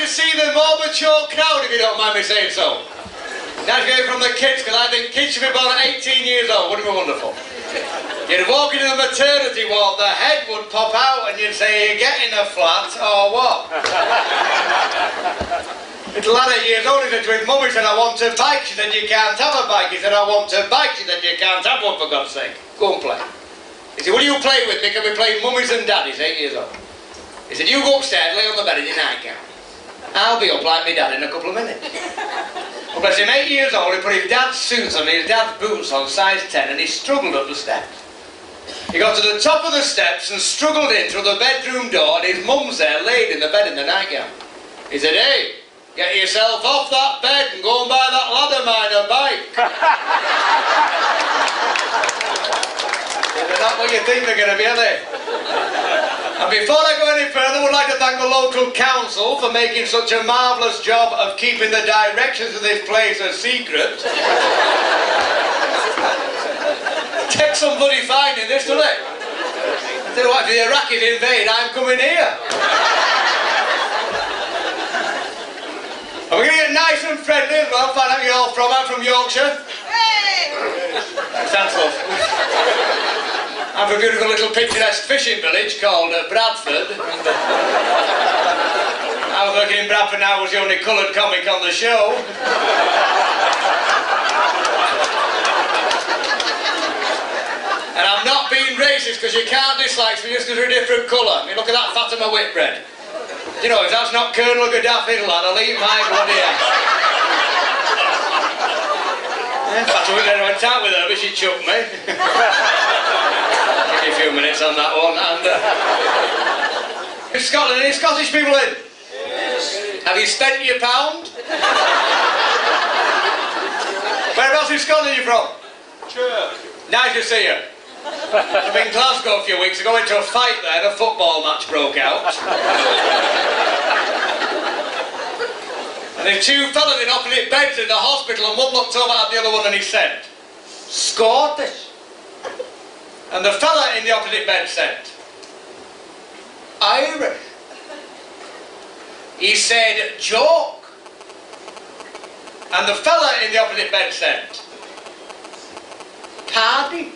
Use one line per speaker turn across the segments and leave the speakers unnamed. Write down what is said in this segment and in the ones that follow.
to see the more mature crowd, if you don't mind me saying so. Nice to hear from the kids, because I think kids should be born at 18 years old. Wouldn't it be wonderful? You'd walk into the maternity ward, the head would pop out, and you'd say, are you getting a flat, or what? Little lad 8 years old, he said to his mum, he said, I want a bike. She said, you can't have a bike. He said, I want a bike. She said, you can't have one, for God's sake. Go and play. He said, will you play with me? Can we play mummies and daddies, 8 years old? He said, you go upstairs, lay on the bed in your nightgown. I'll be up like my dad in a couple of minutes. Well, bless him, 8 years old, he put his dad's suits on, his dad's boots on, size 10, and he struggled up the steps. He got to the top of the steps and struggled in through the bedroom door, and his mum's there, laid in the bed in the nightgown. He said, hey, get yourself off that bed and go and buy that ladder miner bike. They're not what you think they're going to be, are they? And before I go any further, I would like to thank the local council for making such a marvellous job of keeping the directions of this place a secret. Takes some bloody finding this, doesn't it? I tell you what, if the Iraqis invade, I'm coming here. And we're going to get nice and friendly as well, find out where you're all from. I'm from Yorkshire. Hey! Thanks, love. I'm from a beautiful little picturesque fishing village called Bradford. I was working in Bradford and I was the only coloured comic on the show. And I'm not being racist because you can't dislike me just because we're a different colour. I mean, look at that Fatima Whitbread. You know, if that's not Colonel Gaddafi, lad, I'll eat my bloody ass. Yeah, Fatima Whitbread, I went out with her, but she chucked me. Give me a few minutes on that one. And in Scotland, any Scottish people in? Yes. Have you spent your £1? Whereabouts in Scotland are you from? Sure. Nice to see you. I was in Glasgow a few weeks ago, went to a fight there, and a football match broke out. And there's two fellas in opposite beds in the hospital, and one looked over at the other one and he said, Scottish. And the fella in the opposite bed said, Irish. He said, joke. And the fella in the opposite bed said, Paddy.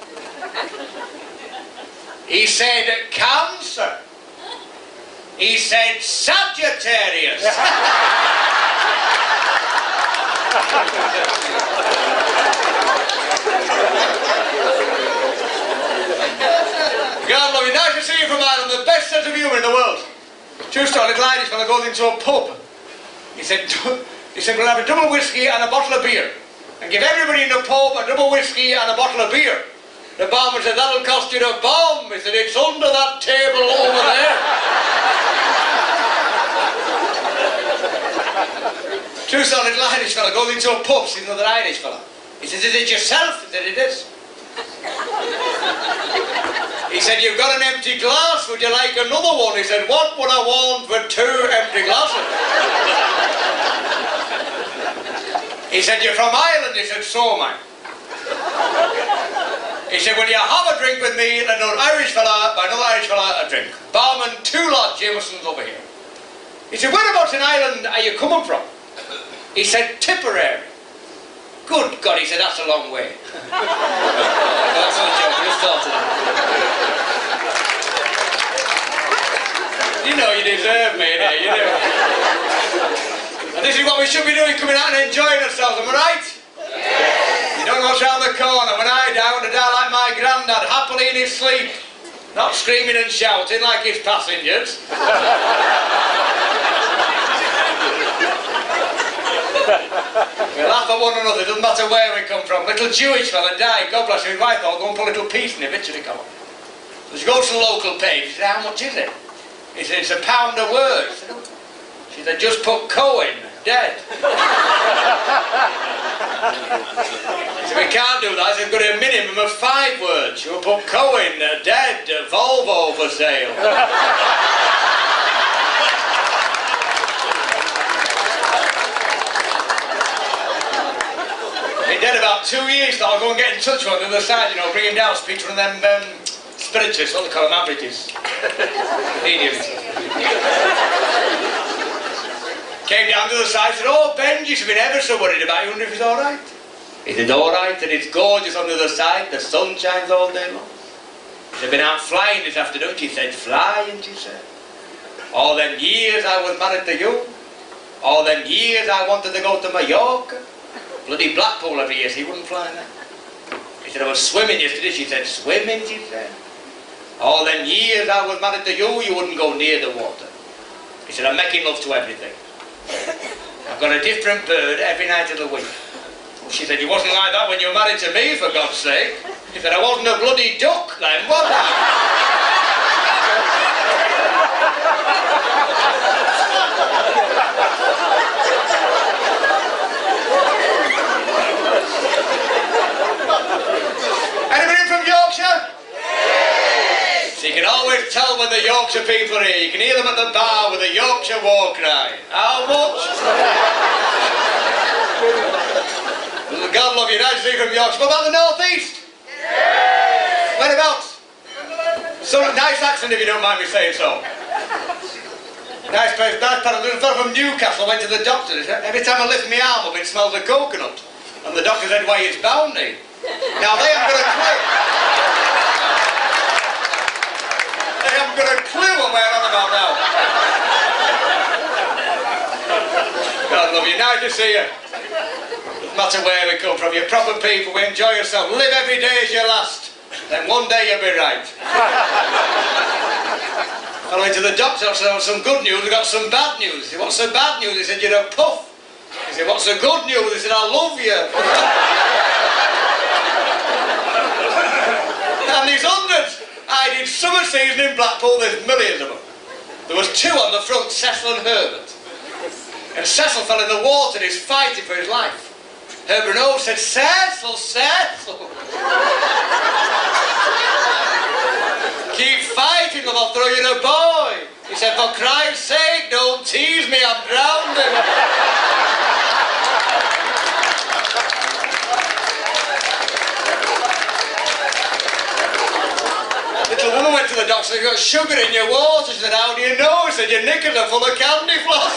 He said, Cancer. He said, Sagittarius. God love you, nice to see you from Ireland, the best sense of humour in the world. True story, little Irish fella goes into a pub. He said, we'll have a double whiskey and a bottle of beer. And give everybody in the pub a double whiskey and a bottle of beer. The barman said, that'll cost you a bomb. He said, it's under that table over there. True story, little Irish fella goes into a pub, sees another Irish fella. He says, is it yourself? He said, it is. He said, you've got an empty glass, would you like another one? He said, what would I want with 2 empty glasses? He said, you're from Ireland? He said, so am I. He said, will you have a drink with me? And another Irish fella, by another Irish fella, a drink. Barman, 2 Lord Jamesons over here. He said, whereabouts in Ireland are you coming from? He said, Tipperary. Good God, he said, that's a long way. That's not a joke, I just thought of that. You know you deserve me, you do. And this is what we should be doing, coming out and enjoying ourselves, am I right? Yes. You don't go round the corner. When I die, I want to die like my granddad, happily in his sleep. Not screaming and shouting like his passengers. We laugh at one another, it doesn't matter where we come from. Little Jewish fella died, God bless him, his wife thought, go and put a little piece in the obituary column. So she goes to the local page, she said, how much is it? He said, it's £1 a word. She said, just put Cohen, dead. He said, we can't do that, he said, we've got a minimum of 5 words. You'll put Cohen, dead, Volvo for sale. Dead about 2 years, so I'll go and get in touch with him on the other side, you know, bring him down, speak to one of them spiritualists, what they call them, averages. Mediums. Came down to the side, said, oh, Benji's been ever so worried about you, wonder if he's all right. He said, all right, and it's gorgeous on the other side, the sun shines all day long. He said, been out flying this afternoon. She said, flying, she said. All them years I was married to you, all them years I wanted to go to Mallorca, bloody Blackpool every year, so he wouldn't fly there. He said, I was swimming yesterday. She said, swimming, she said. All them years I was married to you, you wouldn't go near the water. He said, I'm making love to everything. I've got a different bird every night of the week. She said, you wasn't like that when you were married to me, for God's sake. He said, I wasn't a bloody duck then, was I? Anybody from Yorkshire? Yes! So you can always tell when the Yorkshire people are here. You can hear them at the bar with a Yorkshire war cry. How much? God love you, nice to see you from Yorkshire. What about the North East? Yes! Whereabouts? Some nice accent if you don't mind me saying so. Nice place, nice part. A little fellow from Newcastle went to the doctor. Every time I lift my arm up it smells of coconut. And the doctor said, why it's bounty. Now they haven't got a clue. They haven't got a clue what we're on about now. God love you, nice to see you. No matter where we come from, you're proper people, we enjoy yourself. Live every day as your last. Then one day you'll be right. I went to the doctor, I said, some good news, I got some bad news. He said, what's the bad news? He said, you're a puff. He said, what's the good news? He said, I love you. And there's hundreds. I did summer season in Blackpool, there's millions of them. There was two on the front, Cecil and Herbert. And Cecil fell in the water, he's fighting for his life. Herbert and O said, Cecil, Cecil. Keep fighting or I'll throw you in a boy. He said, for Christ's sake, don't tease me, I'm drowning. Little woman went to the doctor and said, you've got sugar in your water. She said, how do you know? He said, your knickers are full of candy floss.